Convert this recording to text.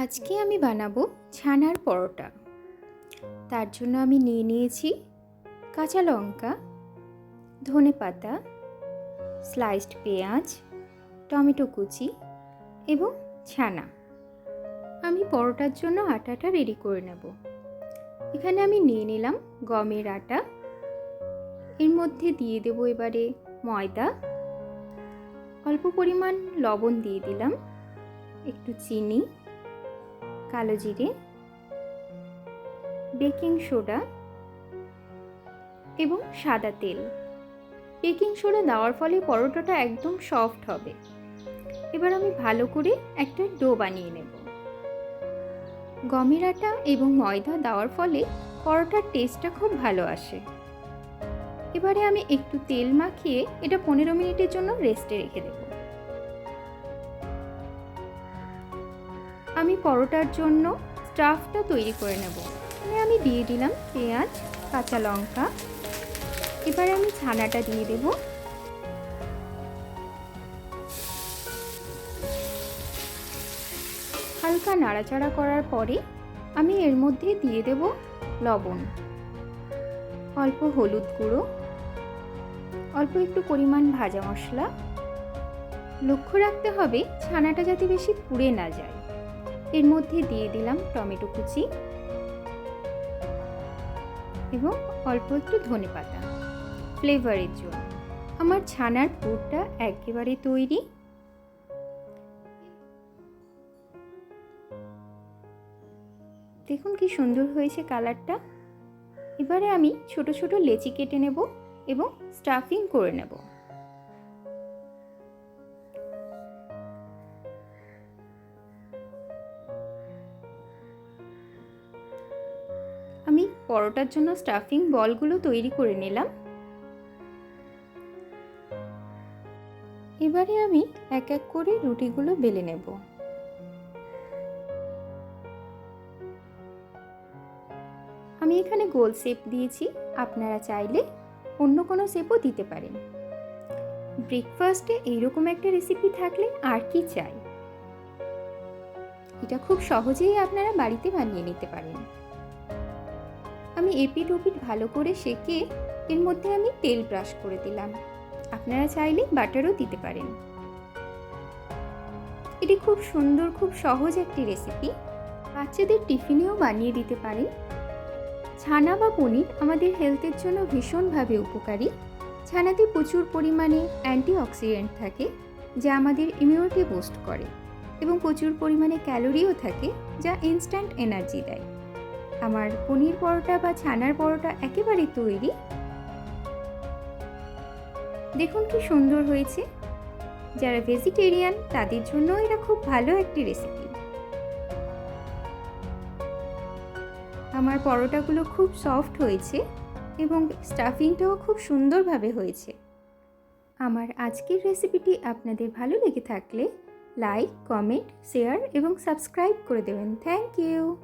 আজকে আমি বানাবো ছানার পরোটা। তার জন্য আমি নিয়ে নিয়েছি কাঁচা লঙ্কা, ধনেপাতা, স্লাইসড পেঁয়াজ, টমেটো কুচি এবং ছানা। আমি পরোটার জন্য আটাটা রেডি করে নেব। এখানে আমি নিয়ে নিলাম গমের আটা। এর মধ্যে দিয়ে দেব এবারে ময়দা, অল্প পরিমাণ লবণ দিয়ে দিলাম, একটু চিনি, কালো জিরে, বেকিং সোডা এবং সাদা তেল। বেকিং সোডা দেওয়ার ফলে পরোটাটা একদম সফট হবে। এবার আমি ভালো করে একটা ডো বানিয়ে নেব। গমের আটা এবং ময়দা দেওয়ার ফলে পরোটার টেস্টটা খুব ভালো আসে। এবারে আমি একটু তেল মাখিয়ে এটা 15 মিনিটের জন্য রেস্টে রেখে দেব। আমি পরোটার জন্য স্টাফটা তৈরি করে নেব। আমি দিয়ে দিলাম পেঁয়াজ, কাঁচা লঙ্কা। এবারে আমি ছানাটা দিয়ে দেব। হালকা নাড়াচাড়া করার পরে আমি এর মধ্যে দিয়ে দেব লবণ, অল্প হলুদ গুঁড়ো, অল্প একটু পরিমাণ ভাজা মশলা। লক্ষ্য রাখতে হবে ছানাটা যাতে বেশি পুড়ে না যায়। এর মধ্যে দিয়ে দিলাম টমেটো কুচি এবং অল্প একটু ধনেপাতা ফ্লেভারের জন্য। আমার ছানার পুরটা একেবারে তৈরি। দেখুন কি সুন্দর হয়েছে কালারটা। এবারে আমি ছোট ছোট লেচি কেটে নেব এবং স্টাফিং করে নেব। আমি পরোটার জন্য স্টাফিং বলগুলো তৈরি করে নিলাম। এবারে আমি এক এক করে রুটিগুলো বেলে নেব। আমি এখানে গোল শেপ দিয়েছি, আপনারা চাইলে অন্য কোনো শেপও দিতে পারেন। ব্রেকফাস্টে এইরকম একটা রেসিপি থাকলে আর কি চাই। এটা খুব সহজেই আপনারা বাড়িতে বানিয়ে নিতে পারেন। আমি এপিট ওপিট ভালো করে সেঁকে এর মধ্যে আমি তেল ব্রাশ করে দিলাম। আপনারা চাইলে বাটারও দিতে পারেন। এটি খুব সুন্দর, খুব সহজ একটি রেসিপি। বাচ্চাদের টিফিনেও বানিয়ে দিতে পারেন। ছানা বা পনির আমাদের হেলথের জন্য ভীষণভাবে উপকারী। ছানাতে প্রচুর পরিমাণে অ্যান্টিঅক্সিডেন্ট থাকে যা আমাদের ইমিউনিটি বুস্ট করে এবং প্রচুর পরিমাণে ক্যালোরিও থাকে যা ইনস্ট্যান্ট এনার্জি দেয়। আমার পনির পরোটা বা ছানার পরোটা একেবারে তৈরি। দেখুন কি সুন্দর হয়েছে। যারা ভেজিটেরিয়ান তাদের জন্য এটা খুব ভালো একটি রেসিপি। আমার পরোটাগুলো খুব সফট হয়েছে এবং স্টাফিংটাও খুব সুন্দরভাবে হয়েছে। আমার আজকের রেসিপিটি আপনাদের ভালো লেগে থাকলে লাইক, কমেন্ট, শেয়ার এবং সাবস্ক্রাইব করে দেবেন। Thank you.